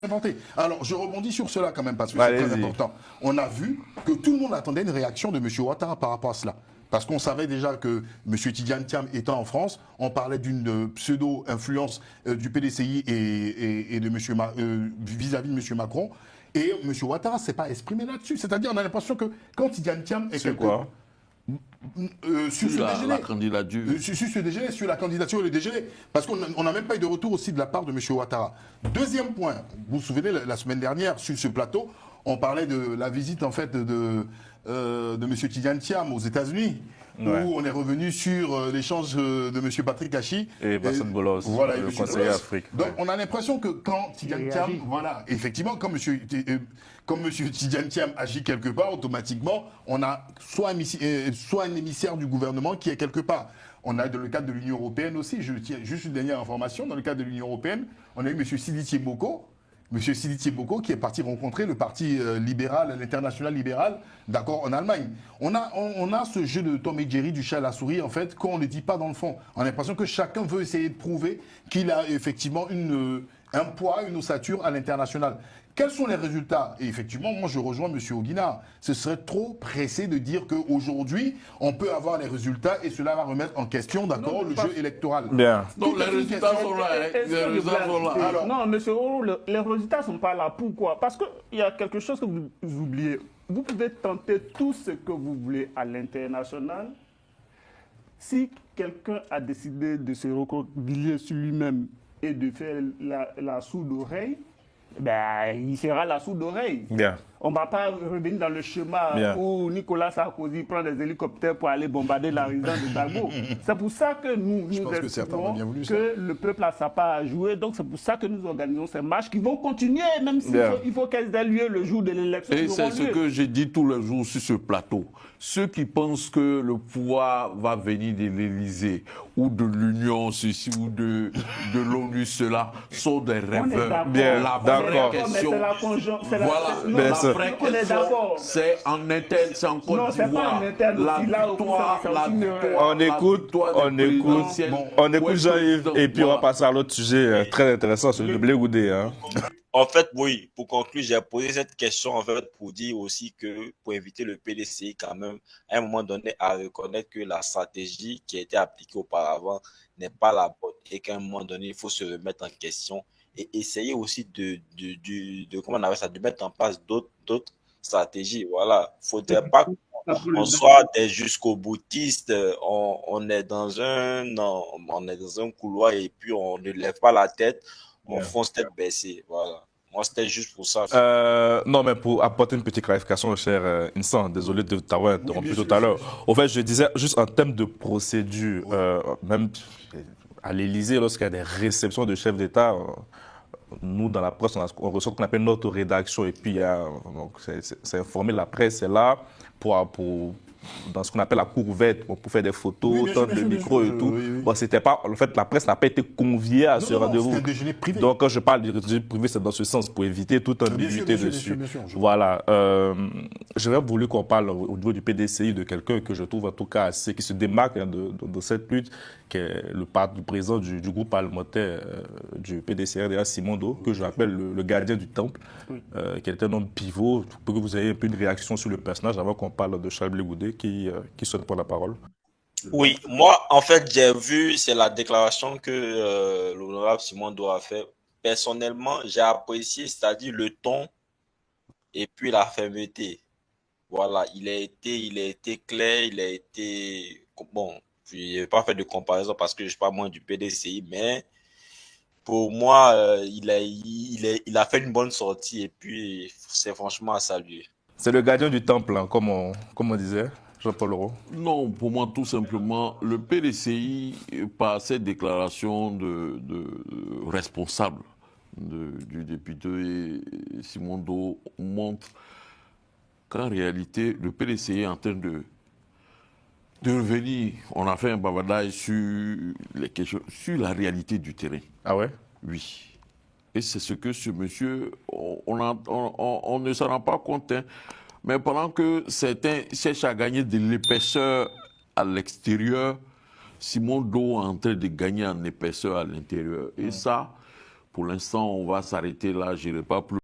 inventé. Alors, je rebondis sur cela quand même, parce que c'est très important. On a vu que tout le monde attendait une réaction de M. Ouattara par rapport à cela. Parce qu'on savait déjà que M. Tidjane Thiam étant en France, on parlait d'une pseudo-influence du PDCI et de vis-à-vis de M. Macron. Et M. Ouattara ne s'est pas exprimé là-dessus. C'est-à-dire, on a l'impression que quand Tidjane Thiam est quelque part sur la candidature. Sur ce déjeuner, sur la candidature et le déjeuner. Parce qu'on n'a même pas eu de retour aussi de la part de M. Ouattara. Deuxième point, vous vous souvenez, la semaine dernière, sur ce plateau, on parlait de la visite en fait de M. Tidjane Thiam aux États-Unis. Ouais. Où on est revenu sur l'échange de M. Patrick Hachi et Vincent Bolos, voilà, le conseiller Afrique. Donc on a l'impression que quand Tidjane Thiam, voilà, effectivement, comme M. Tidjane Thiam agit quelque part, automatiquement, on a soit un émissaire du gouvernement qui est quelque part. On a dans le cadre de l'Union européenne aussi, je tiens juste une dernière information, dans le cadre de l'Union européenne, on a eu M. Sidiki Boko, qui est parti rencontrer le parti libéral, l'international libéral, d'accord, en Allemagne. On a ce jeu de Tom et Jerry, du chat à la souris, en fait, qu'on ne dit pas dans le fond. On a l'impression que chacun veut essayer de prouver qu'il a effectivement un poids, une ossature à l'international. Quels sont les résultats? Et effectivement, moi je rejoins M. Oguina. Ce serait trop pressé de dire qu'aujourd'hui, on peut avoir les résultats et cela va remettre en question, d'accord, le jeu électoral. Bien. Donc les résultats sont là. Les résultats sont là. Alors, non, M. Oro, les résultats ne sont pas là. Pourquoi? Parce qu'il y a quelque chose que vous oubliez. Vous pouvez tenter tout ce que vous voulez à l'international. Si quelqu'un a décidé de se recroqueviller sur lui-même et de faire la sourde oreille, ben, il sera la sourde oreille. Bien. On ne va pas revenir dans le schéma où Nicolas Sarkozy prend des hélicoptères pour aller bombarder la résidence de Gbagbo. C'est pour ça que nous estimons que le peuple a sa part à jouer. Donc c'est pour ça que nous organisons ces marches qui vont continuer, même s'il faut qu'elles aient lieu le jour de l'élection. Et c'est ce que j'ai dit tous les jours sur ce plateau. Ceux qui pensent que le pouvoir va venir de l'Élysée ou de l'Union, ceci ou de l'ONU, cela, sont des rêveurs. Bien, d'accord. Voilà. La vraie question, c'est en interne, c'est en Côte d'Ivoire. On écoute Jean-Yves et puis on va passer à l'autre sujet très intéressant, celui de Blé Goudé. Hein. En fait, oui, pour conclure, j'ai posé cette question en fait pour dire aussi que pour inviter le PDCI quand même à un moment donné à reconnaître que la stratégie qui a été appliquée auparavant n'est pas la bonne et qu'à un moment donné, il faut se remettre en question et essayer aussi comment on appelle ça, de mettre en place d'autres stratégies. Voilà, faudrait pas qu'on soit des jusqu'au boutistes, on est dans un couloir et puis on ne lève pas la tête. On fonce tête baissée, voilà. Moi, c'était juste pour ça. Non, mais pour apporter une petite clarification, cher Insan, désolé de t'avoir interrompu tout à l'heure. Au fait, je disais juste en termes de procédure, même à l'Élysée, lorsqu'il y a des réceptions de chefs d'État, nous, dans la presse, on reçoit ce qu'on appelle notre rédaction. Et puis, c'est informé, la presse est là pour dans ce qu'on appelle la cour ouverte, pour faire des photos, tendre le micro et tout. Bon, c'était pas, en fait, la presse n'a pas été conviée à ce rendez-vous. C'est un déjeuner privé. Donc, quand je parle de déjeuner privé, c'est dans ce sens, pour éviter toute ambiguïté dessus. Bien sûr, voilà. J'aurais voulu qu'on parle au niveau du PDCI de quelqu'un que je trouve en tout cas assez, qui se démarque de cette lutte, qui est le président du groupe parlementaire du PDCI, Simon Do, que je rappelle le gardien du temple, qui est un homme pivot, pour que vous ayez un peu une réaction sur le personnage avant qu'on parle de Charles Blé Goudé, qui souhaite prendre la parole. Oui, moi, en fait, j'ai vu, c'est la déclaration que l'honorable Simon Do a fait. Personnellement, j'ai apprécié, c'est-à-dire le ton et puis la fermeté. Voilà, il a été clair, il a été... Bon, je n'ai pas fait de comparaison parce que je ne suis pas moins du PDCI, mais pour moi, il a fait une bonne sortie et puis c'est franchement à saluer. C'est le gardien du temple, hein, comme on disait, Jean-Paul Leroux. Non, pour moi, tout simplement, le PDCI, par cette déclaration de responsable du député Simon Do, montre qu'en réalité, le PDCI est en train de revenir. On a fait un bavardage sur les questions, sur la réalité du terrain. Ah ouais? Oui. Et c'est ce que ce monsieur, on ne s'en rend pas compte, hein. Mais pendant que certains cherchent à gagner de l'épaisseur à l'extérieur, Simon Do est en train de gagner en épaisseur à l'intérieur. Et ça, Pour l'instant, on va s'arrêter là, je n'irai pas plus